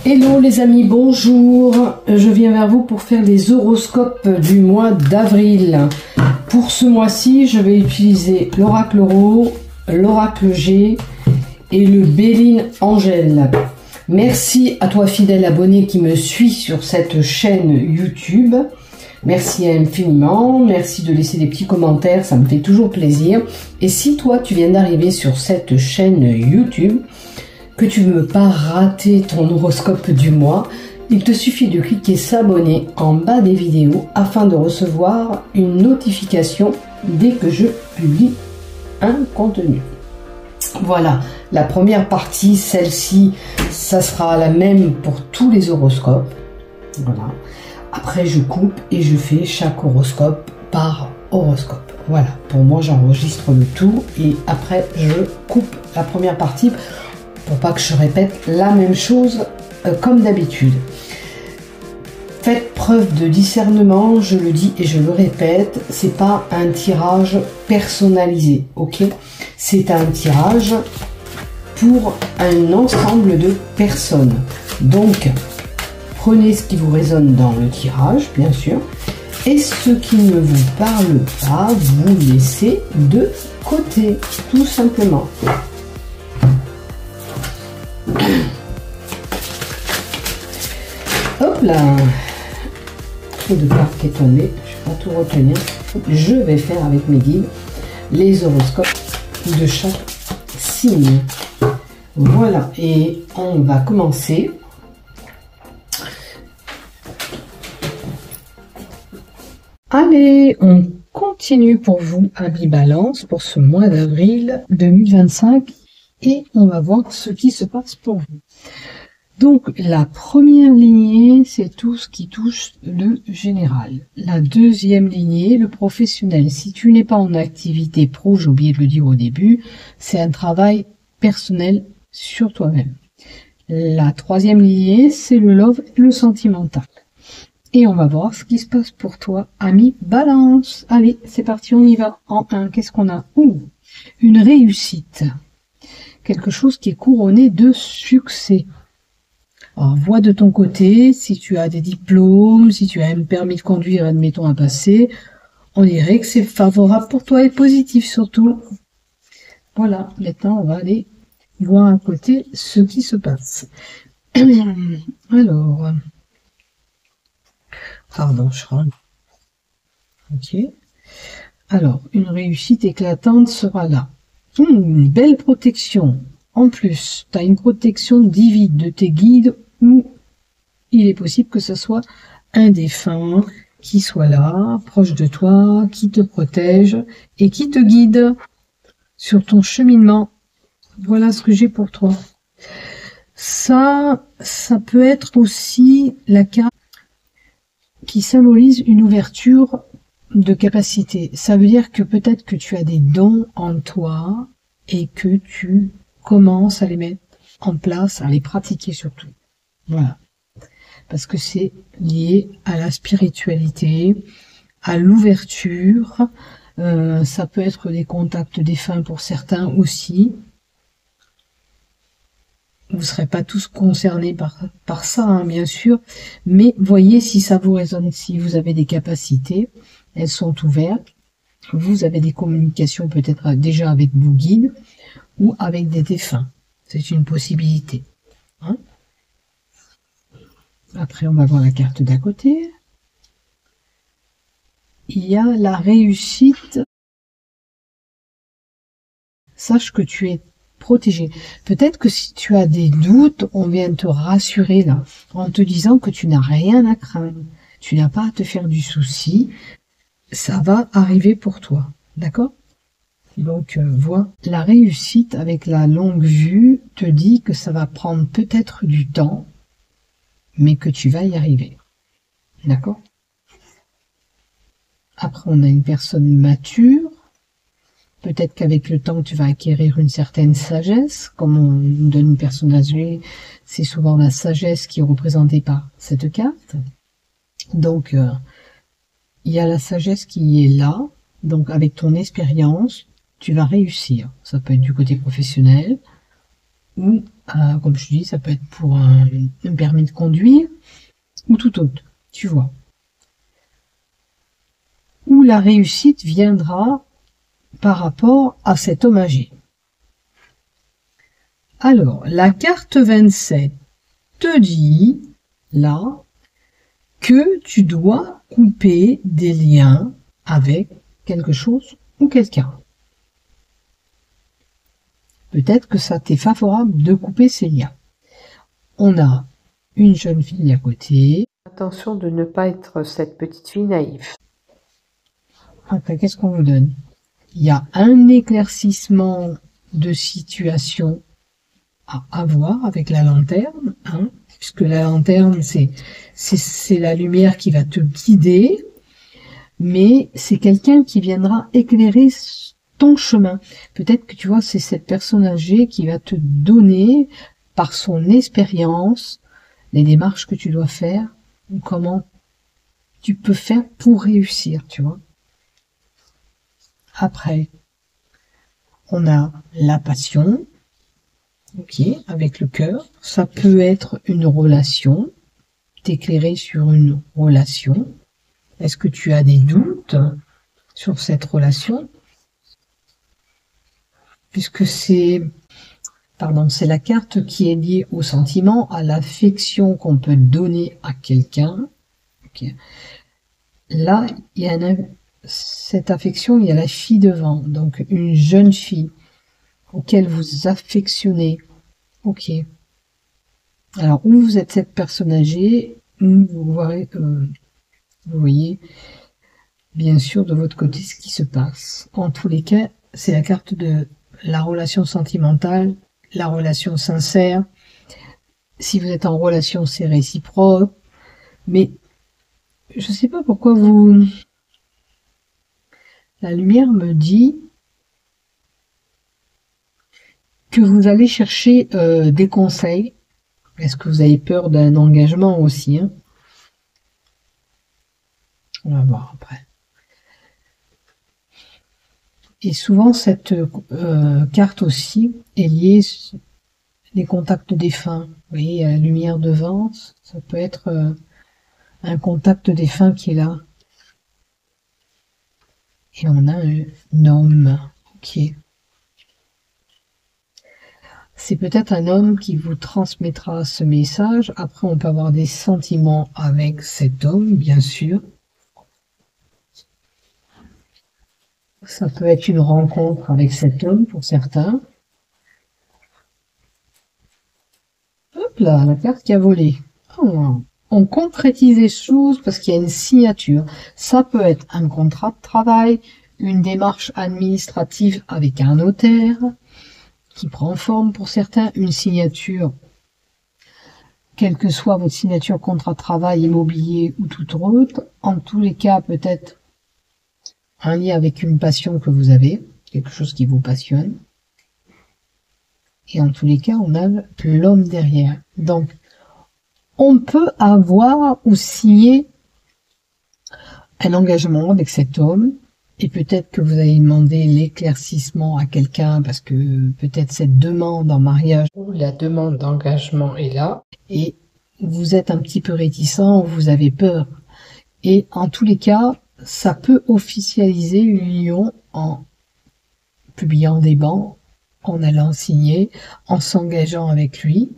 Hello les amis, bonjour. Je viens vers vous pour faire les horoscopes du mois d'avril. Pour ce mois-ci, je vais utiliser l'oracle Ro, l'oracle G et le Béline Angèle. Merci à toi fidèle abonné qui me suit sur cette chaîne YouTube. Merci infiniment, merci de laisser des petits commentaires, ça me fait toujours plaisir. Et si toi tu viens d'arriver sur cette chaîne YouTube, que tu ne veux pas rater ton horoscope du mois, il te suffit de cliquer s'abonner en bas des vidéos afin de recevoir une notification dès que je publie un contenu. Voilà, la première partie, celle-ci, ça sera la même pour tous les horoscopes. Voilà. Après, je coupe et je fais chaque horoscope par horoscope. Voilà, pour moi, j'enregistre le tout et après, je coupe la première partie pour pas que je répète la même chose comme d'habitude. Faites preuve de discernement, je le dis et je le répète, c'est pas un tirage personnalisé, ok? C'est un tirage pour un ensemble de personnes. Donc, prenez ce qui vous résonne dans le tirage, bien sûr, et ce qui ne vous parle pas, vous laissez de côté, tout simplement. Hop là, trop de cartes qui est tombé, je ne vais pas tout retenir. Je vais faire avec mes guides les horoscopes de chaque signe. Voilà, et on va commencer. Allez, on continue pour vous, amis Balance, pour ce mois d'avril 2025. Et on va voir ce qui se passe pour vous. Donc, la première lignée, c'est tout ce qui touche le général. La deuxième lignée, le professionnel. Si tu n'es pas en activité pro, j'ai oublié de le dire au début, c'est un travail personnel sur toi-même. La troisième lignée, c'est le love et le sentimental. Et on va voir ce qui se passe pour toi, ami Balance. Allez, c'est parti, on y va. En 1, qu'est-ce qu'on a? Une réussite. Quelque chose qui est couronné de succès. Alors, vois de ton côté, si tu as des diplômes, si tu as un permis de conduire, admettons, à passer, on dirait que c'est favorable pour toi et positif surtout. Voilà, maintenant on va aller voir à côté ce qui se passe. Alors, pardon, je rentre. Ok. Alors, une réussite éclatante sera là. Une belle protection. En plus, tu as une protection divine de tes guides ou il est possible que ce soit un défunt qui soit là, proche de toi, qui te protège et qui te guide sur ton cheminement. Voilà ce que j'ai pour toi. Ça peut être aussi la carte qui symbolise une ouverture de capacité. Ça veut dire que peut-être que tu as des dons en toi et que tu commences à les mettre en place, à les pratiquer surtout. Voilà. Parce que c'est lié à la spiritualité, à l'ouverture. Ça peut être des contacts défunts pour certains aussi. Vous ne serez pas tous concernés par ça, hein, bien sûr. Mais voyez si ça vous résonne, si vous avez des capacités. Elles sont ouvertes. Vous avez des communications peut-être déjà avec vos guides ou avec des défunts. C'est une possibilité. Hein? Après, on va voir la carte d'à côté. Il y a la réussite. Sache que tu es protégé. Peut-être que si tu as des doutes, on vient te rassurer là, en te disant que tu n'as rien à craindre. Tu n'as pas à te faire du souci. Ça va arriver pour toi. D'accord? Donc, vois, la réussite avec la longue vue te dit que ça va prendre peut-être du temps, mais que tu vas y arriver. D'accord? Après, on a une personne mature. Peut-être qu'avec le temps, tu vas acquérir une certaine sagesse. Comme on donne une personne âgée, c'est souvent la sagesse qui est représentée par cette carte. Donc, il y a la sagesse qui est là. Donc, avec ton expérience, tu vas réussir. Ça peut être du côté professionnel, ou, comme je dis, ça peut être pour un permis de conduire, ou tout autre, tu vois. Où la réussite viendra par rapport à cet homme âgé. Alors, la carte 27 te dit, là, que tu dois couper des liens avec quelque chose ou quelqu'un. Peut-être que ça t'est favorable de couper ces liens. On a une jeune fille à côté. Attention de ne pas être cette petite fille naïve. Après, qu'est-ce qu'on vous donne? Il y a un éclaircissement de situation à avoir avec la lanterne, hein, puisque la lanterne, c'est la lumière qui va te guider, mais c'est quelqu'un qui viendra éclairer ton chemin. Peut-être que tu vois, c'est cette personne âgée qui va te donner, par son expérience, les démarches que tu dois faire, ou comment tu peux faire pour réussir, tu vois. Après, on a la passion, ok, avec le cœur. Ça peut être une relation, t'éclairer sur une relation. Est-ce que tu as des doutes sur cette relation? Puisque c'est la carte qui est liée au sentiment, à l'affection qu'on peut donner à quelqu'un. Okay. Là, il y a cette affection, il y a la fille devant, donc une jeune fille auquel vous affectionnez. Ok. Alors, où vous êtes cette personne âgée, vous voyez bien sûr de votre côté ce qui se passe. En tous les cas, c'est la carte de la relation sentimentale, la relation sincère. Si vous êtes en relation, c'est réciproque. Mais je sais pas pourquoi la lumière me dit que vous allez chercher des conseils. Est-ce que vous avez peur d'un engagement aussi, hein? On va voir après. Et souvent, cette carte aussi est liée les contacts défunts. Vous voyez, la lumière devant, ça peut être un contact défunt qui est là. Et on a un homme. Ok. C'est peut-être un homme qui vous transmettra ce message. Après, on peut avoir des sentiments avec cet homme, bien sûr. Ça peut être une rencontre avec cet homme pour certains. Hop là, la carte qui a volé. Oh, on concrétise les choses parce qu'il y a une signature. Ça peut être un contrat de travail, une démarche administrative avec un notaire qui prend forme pour certains, une signature, quelle que soit votre signature, contrat de travail, immobilier ou tout autre. En tous les cas, peut-être un lien avec une passion que vous avez, quelque chose qui vous passionne. Et en tous les cas, on a l'homme derrière. Donc, on peut avoir ou signer un engagement avec cet homme, et peut-être que vous allez demander l'éclaircissement à quelqu'un, parce que peut-être cette demande en mariage ou la demande d'engagement est là, et vous êtes un petit peu réticent ou vous avez peur. Et en tous les cas, ça peut officialiser une union en publiant des bans, en allant signer, en s'engageant avec lui.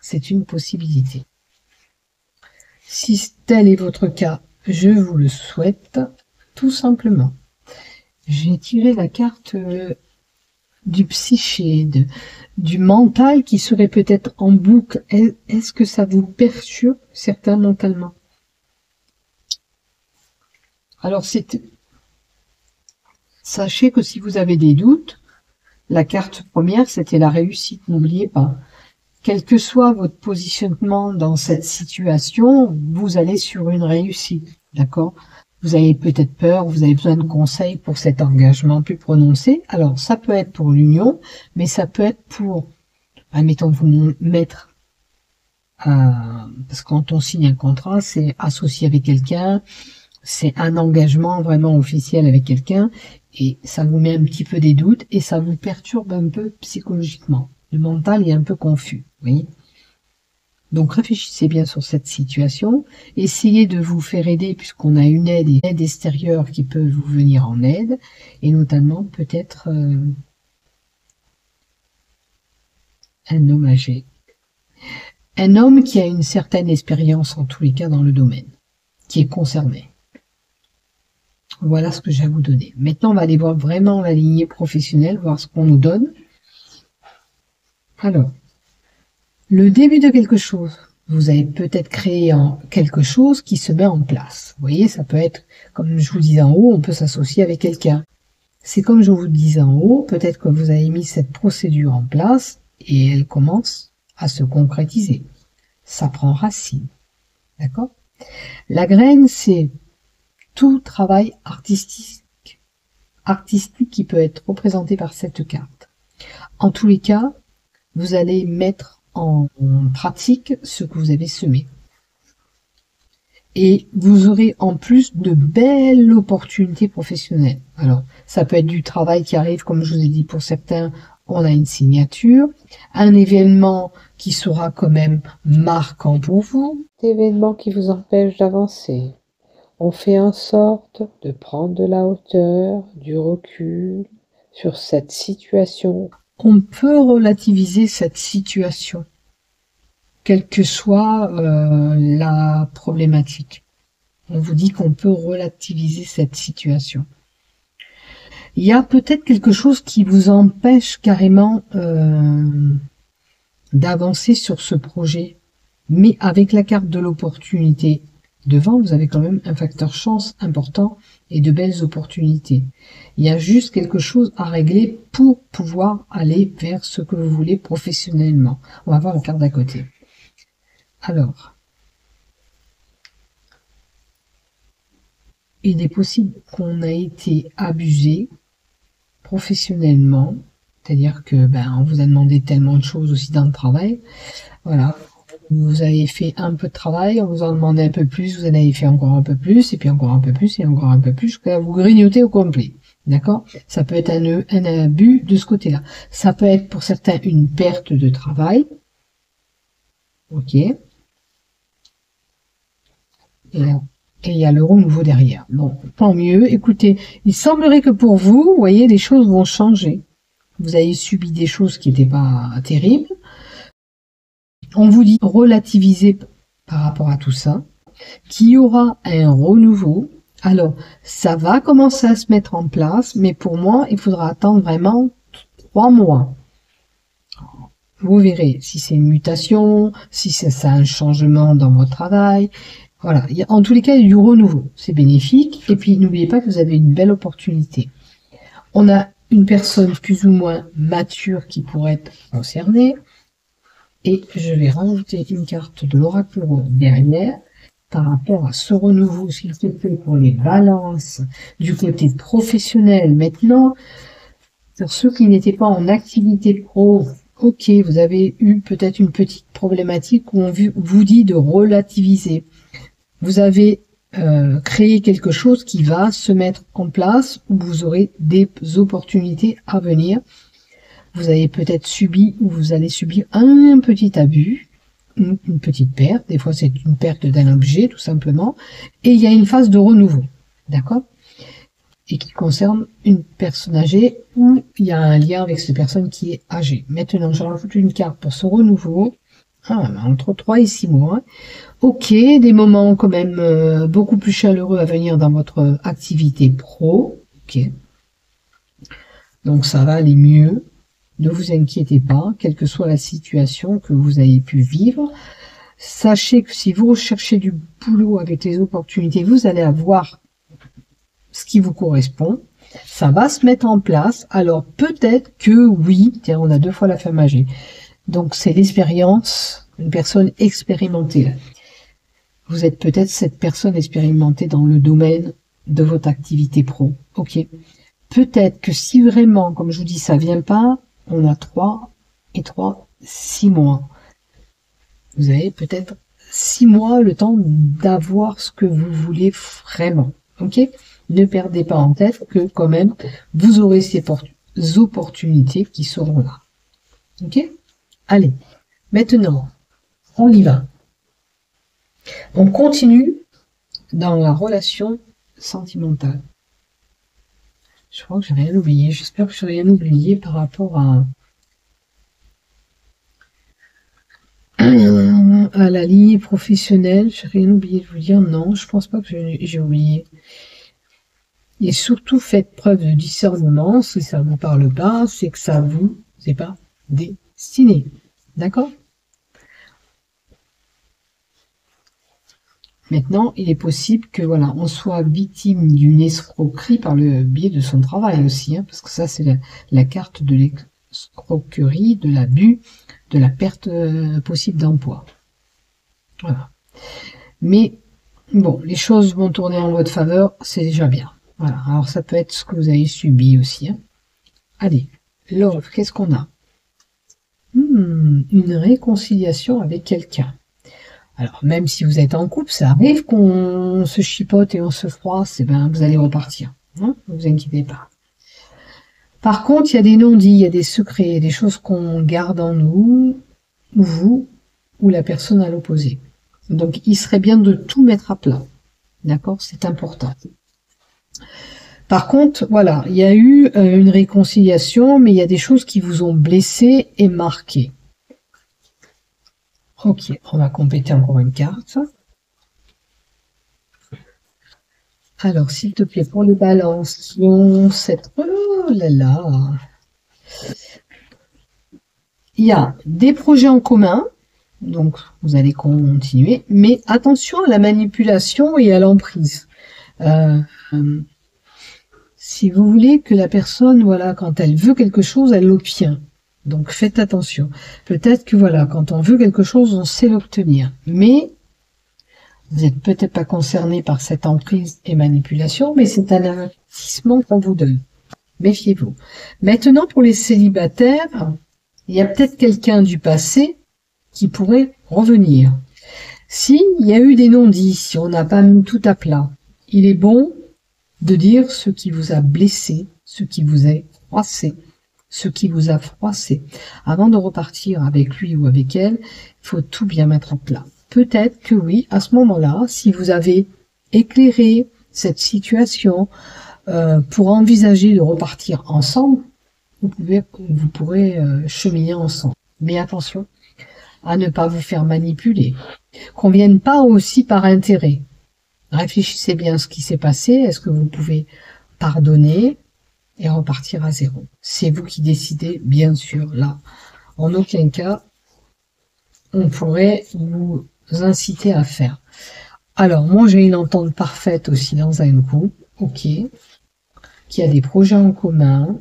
C'est une possibilité. Si tel est votre cas, je vous le souhaite, tout simplement. J'ai tiré la carte du psyché, du mental qui serait peut-être en boucle. Est-ce que ça vous perturbe, certains mentalement? Alors, sachez que si vous avez des doutes, la carte première, c'était la réussite, n'oubliez pas. Quel que soit votre positionnement dans cette situation, vous allez sur une réussite, d'accord? Vous avez peut-être peur, vous avez besoin de conseils pour cet engagement plus prononcé. Alors, ça peut être pour l'union, mais ça peut être pour, admettons, vous mettre, parce que quand on signe un contrat, c'est associé avec quelqu'un, c'est un engagement vraiment officiel avec quelqu'un, Et ça vous met un petit peu des doutes et ça vous perturbe un peu psychologiquement. Le mental est un peu confus, vous voyez. Donc réfléchissez bien sur cette situation, essayez de vous faire aider puisqu'on a une aide extérieure qui peut vous venir en aide, et notamment peut-être un homme âgé. Un homme qui a une certaine expérience en tous les cas dans le domaine, qui est concerné. Voilà ce que j'ai à vous donner. Maintenant on va aller voir vraiment la lignée professionnelle, voir ce qu'on nous donne. Alors, le début de quelque chose. Vous avez peut-être créé quelque chose qui se met en place. Vous voyez, ça peut être, comme je vous disais en haut, on peut s'associer avec quelqu'un. C'est comme je vous disais en haut, peut-être que vous avez mis cette procédure en place et elle commence à se concrétiser. Ça prend racine. D'accord? La graine, c'est tout travail artistique qui peut être représenté par cette carte. En tous les cas, vous allez mettre en pratique ce que vous avez semé. Et vous aurez en plus de belles opportunités professionnelles. Alors, ça peut être du travail qui arrive, comme je vous ai dit, pour certains, on a une signature, un événement qui sera quand même marquant pour vous. Cet événement qui vous empêche d'avancer. On fait en sorte de prendre de la hauteur, du recul sur cette situation. On peut relativiser cette situation, quelle que soit la problématique. On vous dit qu'on peut relativiser cette situation. Il y a peut-être quelque chose qui vous empêche carrément d'avancer sur ce projet, mais avec la carte de l'opportunité devant, vous avez quand même un facteur chance important et de belles opportunités. Il y a juste quelque chose à régler pour pouvoir aller vers ce que vous voulez professionnellement. On va voir la carte d'à côté. Alors, il est possible qu'on a été abusé professionnellement, c'est-à-dire que on vous a demandé tellement de choses aussi dans le travail. Voilà. Vous avez fait un peu de travail, on vous en demandait un peu plus, vous en avez fait encore un peu plus, et puis encore un peu plus, et encore un peu plus, jusqu'à vous grignoter au complet. D'accord? Ça peut être un abus de ce côté-là. Ça peut être pour certains une perte de travail. Ok. Et il y a le renouveau derrière. Bon, tant mieux. Écoutez, il semblerait que pour vous, vous voyez, les choses vont changer. Vous avez subi des choses qui n'étaient pas terribles. On vous dit relativiser par rapport à tout ça, qu'il y aura un renouveau. Alors, ça va commencer à se mettre en place, mais pour moi, il faudra attendre vraiment 3 mois. Vous verrez si c'est une mutation, si ça a un changement dans votre travail. Voilà, en tous les cas, il y a du renouveau. C'est bénéfique. Et puis, n'oubliez pas que vous avez une belle opportunité. On a une personne plus ou moins mature qui pourrait être concernée. Et je vais rajouter une carte de l'oracle derrière par rapport à ce renouveau, s'il te plaît, pour les balances du côté professionnel. Maintenant, pour ceux qui n'étaient pas en activité pro, ok, vous avez eu peut-être une petite problématique où on vous dit de relativiser. Vous avez créé quelque chose qui va se mettre en place où vous aurez des opportunités à venir. Vous avez peut-être subi ou vous allez subir un petit abus, une petite perte. Des fois, c'est une perte d'un objet, tout simplement. Et il y a une phase de renouveau, d'accord? Et qui concerne une personne âgée ou il y a un lien avec cette personne qui est âgée. Maintenant, je rajoute une carte pour ce renouveau. Entre 3 et 6 mois. Ok, des moments quand même beaucoup plus chaleureux à venir dans votre activité pro. Ok. Donc, ça va aller mieux. Ne vous inquiétez pas, quelle que soit la situation que vous avez pu vivre. Sachez que si vous recherchez du boulot avec les opportunités, vous allez avoir ce qui vous correspond. Ça va se mettre en place. Alors peut-être que oui, tiens, on a 2 fois la femme âgée. Donc c'est l'expérience, une personne expérimentée. Vous êtes peut-être cette personne expérimentée dans le domaine de votre activité pro. Ok. Peut-être que si vraiment, comme je vous dis, ça vient pas, on a 3 et 3, 6 mois. Vous avez peut-être 6 mois le temps d'avoir ce que vous voulez vraiment. Ok? ne perdez pas en tête que quand même, vous aurez ces opportunités qui seront là. Ok? Allez, maintenant, on y va. On continue dans la relation sentimentale. Je crois que j'ai rien oublié. J'espère que je n'ai rien oublié par rapport à la lignée professionnelle. J'ai rien oublié de vous dire. Non, je pense pas que j'ai oublié. Et surtout, faites preuve de discernement. Si ça ne vous parle pas, c'est que ça vous est pas destiné. D'accord? Maintenant, il est possible que voilà, on soit victime d'une escroquerie par le biais de son travail aussi, hein, parce que ça, c'est la carte de l'escroquerie, de l'abus, de la perte possible d'emploi. Voilà. Mais bon, les choses vont tourner en votre faveur, c'est déjà bien. Voilà. Alors ça peut être ce que vous avez subi aussi. Hein. Allez, love, qu'est-ce qu'on a? Une réconciliation avec quelqu'un. Alors, même si vous êtes en couple, ça arrive qu'on se chipote et on se froisse, et ben, vous allez repartir. Hein, ne vous inquiétez pas. Par contre, il y a des non-dits, il y a des secrets, des choses qu'on garde en nous, ou vous, ou la personne à l'opposé. Donc, il serait bien de tout mettre à plat. D'accord? C'est important. Par contre, voilà, il y a eu une réconciliation, mais il y a des choses qui vous ont blessé et marqué. Ok, on va compléter encore une carte. Alors, s'il te plaît, pour les balances qui ont cette... Oh là là. Il y a des projets en commun, donc vous allez continuer, mais attention à la manipulation et à l'emprise. Si vous voulez que la personne, voilà, quand elle veut quelque chose, elle l'obtient. Donc faites attention. Peut-être que voilà, quand on veut quelque chose, on sait l'obtenir. Mais vous n'êtes peut-être pas concerné par cette emprise et manipulation, mais c'est un avertissement qu'on vous donne. Méfiez-vous. Maintenant, pour les célibataires, il y a peut-être quelqu'un du passé qui pourrait revenir. S'il y a eu des non-dits, si on n'a pas mis tout à plat, il est bon de dire ce qui vous a blessé, ce qui vous a froissé, ce qui vous a froissé. Avant de repartir avec lui ou avec elle, il faut tout bien mettre en plat. Peut-être que oui, à ce moment-là, si vous avez éclairé cette situation pour envisager de repartir ensemble, vous pourrez cheminer ensemble. Mais attention à ne pas vous faire manipuler. Qu'on ne vienne pas aussi par intérêt. Réfléchissez bien à ce qui s'est passé. Est-ce que vous pouvez pardonner et repartir à zéro? C'est vous qui décidez, bien sûr, là. En aucun cas, on pourrait vous inciter à faire. Alors, moi, j'ai une entente parfaite aussi dans un couple, ok, qui a des projets en commun.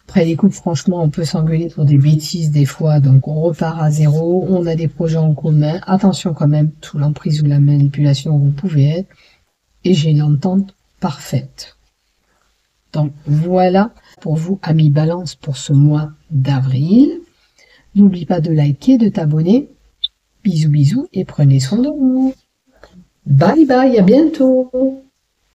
Après les couples, franchement, on peut s'engueuler pour des bêtises des fois, donc on repart à zéro, on a des projets en commun. Attention quand même, tout l'emprise ou la manipulation vous pouvez être. Et j'ai une entente parfaite. Donc voilà pour vous, amis Balance, pour ce mois d'avril. N'oublie pas de liker, de t'abonner. Bisous, bisous et prenez soin de vous. Bye bye, à bientôt.